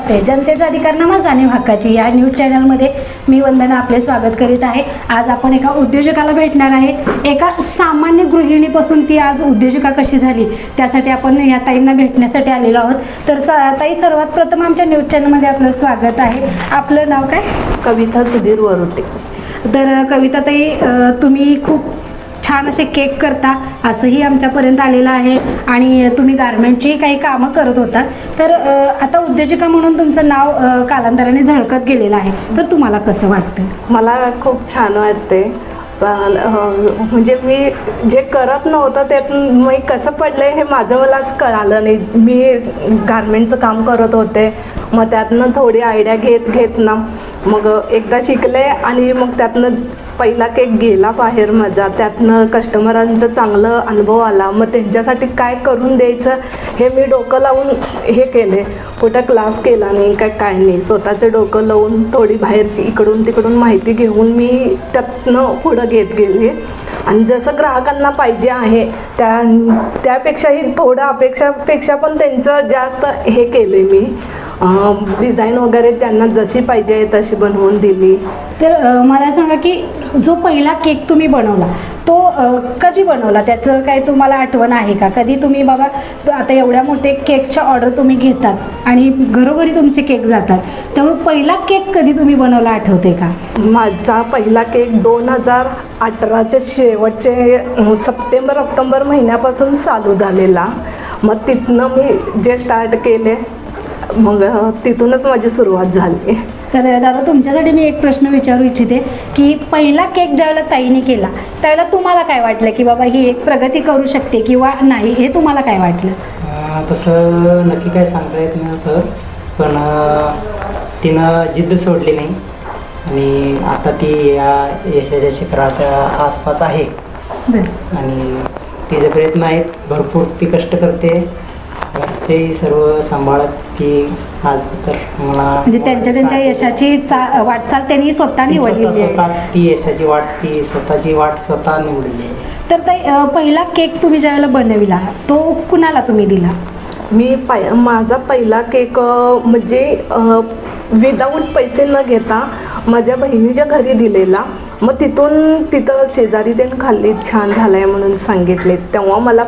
असते जनतेचा अधिकारनामा जाणीव हक्काची या न्यूज चॅनलमध्ये मी वंदना आपले स्वागत करीत आहे। आज आपण एका उद्योजकाला भेटणार आहे। एका सामान्य गृहिणीपासून ती आज उद्योजका कशी झाली त्यासाठी आपण या ताईंना भेटण्यासाठी आलेलो आहोत। तर ताई, सर्वात प्रथम आमच्या न्यूज चॅनलमध्ये आपलं स्वागत आहे। आपलं नाव काय? कविता सुधीर वरुटे। तर कविता ताई, तुम्ही खूप छान असे केक करता असंही आमच्यापर्यंत आलेलं आहे आणि तुम्ही गारमेंटची काही कामं करत होता। तर आता उद्योजका म्हणून तुमचं नाव कालांतराने झळकत गेलेलं आहे। तर तुम्हाला कसं वाटतं? मला खूप छान वाटते, पण म्हणजे मी जे करत नव्हतं त्यातून मी कसं पडलंय हे माझं मलाच कळालं नाही। मी गारमेंटचं काम करत होते, मग त्यातनं थोडी आयडिया घेत ना मग एकदा शिकले आणि मग त्यातनं पहिला केक गेला बाहेर माझा। त्यातनं कस्टमरांचा चांगला अनुभव आला। मग त्यांच्यासाठी काय करून द्यायचं हे मी डोकं लावून हे केले। कुठं क्लास केला नाही काय नाही, स्वतःचं डोकं लावून थोडी बाहेरची इकडून तिकडून माहिती घेऊन मी त्यातनं पुढं घेत गेले आणि जसं ग्राहकांना पाहिजे आहे त्यापेक्षाही थोडं अपेक्षापेक्षा पण त्यांचं जास्त हे केले मी। डिझाईन वगैरे त्यांना जशी पाहिजे तशी बनवून दिली। तर मला सांगा की जो पहिला केक तुम्ही बनवला तो कधी बनवला, त्याचं काय तुम्हाला आठवण आहे का? कधी तुम्ही बाबा आता एवढ्या मोठे केकच्या ऑर्डर तुम्ही घेतात आणि घरोघरी तुमचे केक जातात, त्यामुळे पहिला केक कधी तुम्ही बनवला आठवते का? माझा पहिला केक 2018चे शेवटचे सप्टेंबर-ऑक्टोबर महिन्यापासून चालू झालेला। मग तिथनं मी जे स्टार्ट केले मग तिथूनच माझी सुरुवात झाली। तर दादा, तुमच्यासाठी मी एक प्रश्न विचारू इच्छिते की पहिला केक ज्यावेळेला ताईने केला त्यावेळेला तुम्हाला काय वाटलं की बाबा ही एक प्रगती करू शकते किंवा नाही, हे तुम्हाला काय वाटलं? तसं नक्की काय सांगता येत नव्हतं, पण तिनं जिद्द सोडली नाही आणि आता ती या यशाच्या शिखराच्या आसपास आहे आणि तिचे प्रयत्न आहेत भरपूर। ती कष्ट करते, घरचे सर्व सांभाळत ती आज तर मला म्हणजे त्यांच्या यशाची वाटचाल त्यांनी स्वतः निवडली आहे। ती यशाची वाट ती स्वतःची वाट स्वतः निवडली आहे। तर ताई, पहिला केक तुम्ही ज्यावेळेला बनविला तो कुणाला तुम्ही दिला? मी माझा पहिला केक म्हणजे विदाऊट पैसे न घेता माझ्या बहिणीच्या घरी दिलेला। मग तिथं शेजारी त्यांनी खाल्ली, छान झालाय म्हणून सांगितले। तेव्हा मला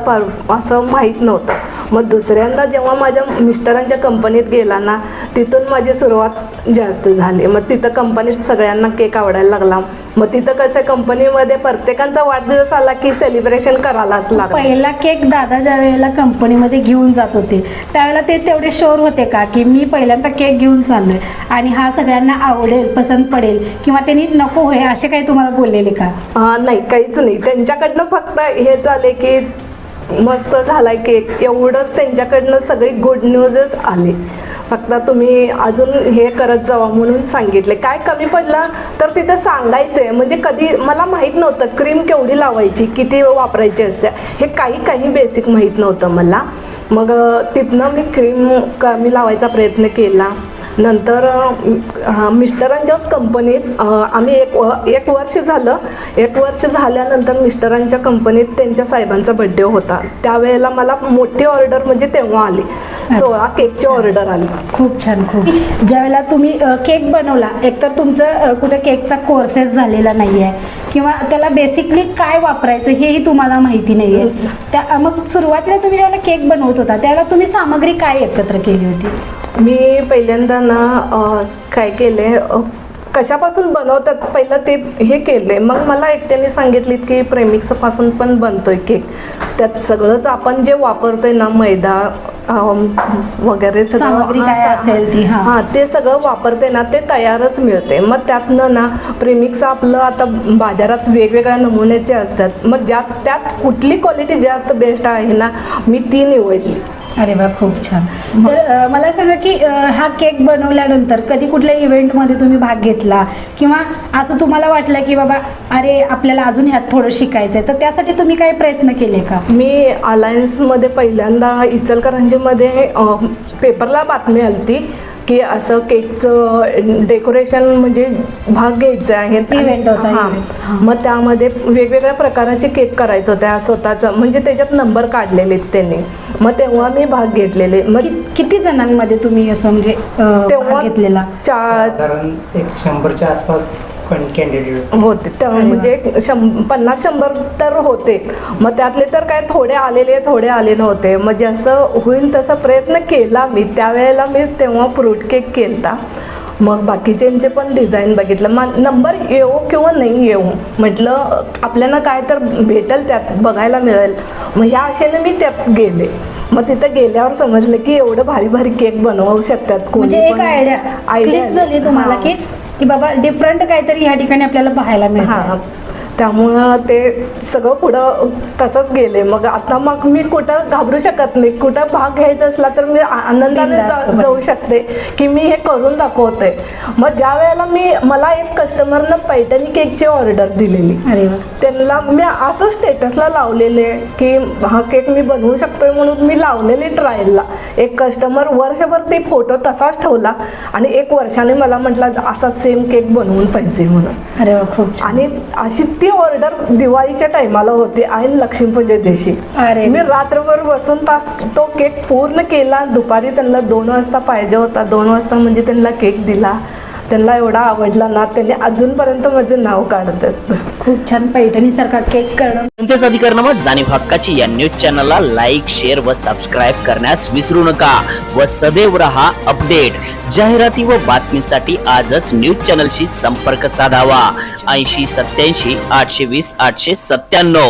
असं माहीत नव्हतं। मग दुसऱ्यांदा जेव्हा माझ्या मिस्टरांच्या कंपनीत गेला ना तिथून माझी सुरुवात जास्त झाली। मग तिथं कंपनीत सगळ्यांना केक आवडायला लागला। मग तिथं कसं कंपनीमध्ये प्रत्येकाचा वाढदिवस आला की सेलिब्रेशन करायलाच लागलं। पहिला केक दादा ज्या वेळेला कंपनीमध्ये घेऊन जात होते त्यावेळेला ते तेवढे शुअर होते का की मी पहिल्यांदा केक घेऊन चाललोय आणि हा सगळ्यांना आवडेल, पसंत पडेल किंवा त्यांनी नको होय असे काही तुम्हाला बोललेले का? नाही, काहीच नाही। त्यांच्याकडनं फक्त हे झाले की मस्त झालाय केक एवढंच, त्यांच्याकडनं सगळी गुड न्यूजच आली। फक्त तुम्ही अजून हे करत जावा म्हणून सांगितले। काय कमी पडलं तर तिथं सांगायचंय, म्हणजे कधी मला माहीत नव्हतं क्रीम केवढी लावायची, किती वापरायची असते, हे काही बेसिक माहीत नव्हतं मला। मग तिथनं मी क्रीम कमी लावायचा प्रयत्न केला। नंतर मिस्टरांच्याच कंपनीत आम्ही एक वर्ष झालं। एक वर्ष झाल्यानंतर मिस्टरांच्या कंपनीत त्यांच्या साहेबांचा बड्डे होता। त्यावेळेला मला मोठी ऑर्डर म्हणजे तेव्हा आली, 16 केकची ऑर्डर आली। खूप छान, खूप। ज्यावेळेला तुम्ही केक बनवला, एकतर तुमचं कुठे केकचा कोर्सेस झालेला नाही आहे किंवा त्याला बेसिकली काय वापरायचं हेही तुम्हाला माहिती नाही आहे। मग सुरुवातीला तुम्ही ज्यावेळेला केक बनवत होता त्यावेळेला तुम्ही सामग्री काय एकत्र केली होती? मी पहिल्यांदा ना काय केले, कशापासून बनवतात पहिलं ते हे केले। मग मला एकट्याने सांगितलीत की प्रेमिक्सपासून पण बनतोय केक, त्यात सगळंच आपण जे वापरतोय ना मैदा वगैरे सामग्री काय असेल ती ते सगळं वापरते ना ते तयारच मिळते। मग त्यातनं ना प्रेमिक्स आपलं आता बाजारात वेगवेगळ्या नमुन्याचे असतात, मग त्यात कुठली क्वालिटी जास्त बेस्ट आहे ना मी ती निवडली। अरे वा, खूप छान। तर मला सांगा की हा केक बनवल्यानंतर कधी कुठल्या इव्हेंटमध्ये तुम्ही भाग घेतला किंवा असं तुम्हाला वाटलं की बाबा अरे आपल्याला अजून ह्यात थोडं शिकायचंय, तर त्यासाठी तुम्ही काही प्रयत्न केले का? मी अलायन्समध्ये पहिल्यांदा इचलकरंजीमध्ये पेपरला बातमी आली की असं केकचं डेकोरेशन म्हणजे भाग घ्यायचे आहेत. Event होता, हां. event. मग त्यामध्ये वेगवेगळ्या प्रकाराचे केक करायचं त्या स्वतःचं म्हणजे त्याच्यात नंबर काढलेले त्यांनी. मग तेव्हा मी भाग घेतलेले. मग किती जणांमध्ये तुम्ही असं म्हणजे तेव्हा भाग घेतलेला? चार 100च्या आसपास कॅन्डिडेट होते तेव्हा म्हणजे 50-100 तर होते. मग त्यातले तर काय थोडे आले नव्हते. मग जसं होईल तसा प्रयत्न केला मी. त्यावेळेला मी तेव्हा फ्रूट केक केलता. मग बाकीच्यांचे पण डिझाईन बघितलं. मग नंबर येऊ किंवा नाही येऊ म्हटलं आपल्याला काय तर भेटेल त्यात बघायला मिळेल. मग ह्या आशेने मी त्यात गेले. मग तिथं गेल्यावर समजलं की एवढं भारी भारी केक बनवू शकतात कोणी म्हणजे एक पण. आयडिया क्लिक झाली तुम्हाला हां. की बाबा डिफरंट काहीतरी ह्या ठिकाणी आपल्याला पाहायला हां, मिळतं. त्यामुळं ते सगळं पुढं तसंच गेले. मग आता मग मी कुठं घाबरू शकत नाही. कुठं भाग घ्यायचा असला तर मी आनंदाने बिनधास्त जाऊ शकते की मी हे करून दाखवते. मग ज्या वेळेला मला एक कस्टमरनं पैठणी केकची ऑर्डर दिलेली. अरे वा. त्यांना मी असं स्टेटसला लावलेले की हा केक मी बनवू शकतोय म्हणून मी लावलेली ट्रायलला. एक कस्टमर वर्षभर ती फोटो तसाच ठेवला आणि 1 वर्षाने मला म्हटला असा सेम केक बनवून पाहिजे म्हणून. अरे वा, खूप छान. आणि अशी ती ऑर्डर दिवाळीच्या टायमाला होती आणि लक्ष्मीपूजे दिवशी. अरे मी रात्रभर बसून तो केक पूर्ण केला. दुपारी त्यांना 2 वाजता पाहिजे होता. 2 वाजता म्हणजे त्यांना केक दिला. त्यांना एवढा आवडला ना, त्यांनी अजूनपर्यंत माझे नाव काढतात. खूप छान पैठणीसारखा केक करणं. कोणत्याच अधिकारनामा जाणीव हक्काची या न्यूज चॅनलला लाईक, शेअर व सबस्क्राईब करण्यास विसरू नका व सदैव रहा अपडेट. जाहिराती व बातमीसाठी आजच न्यूज चॅनलशी संपर्क साधावा. 80 87 820 897.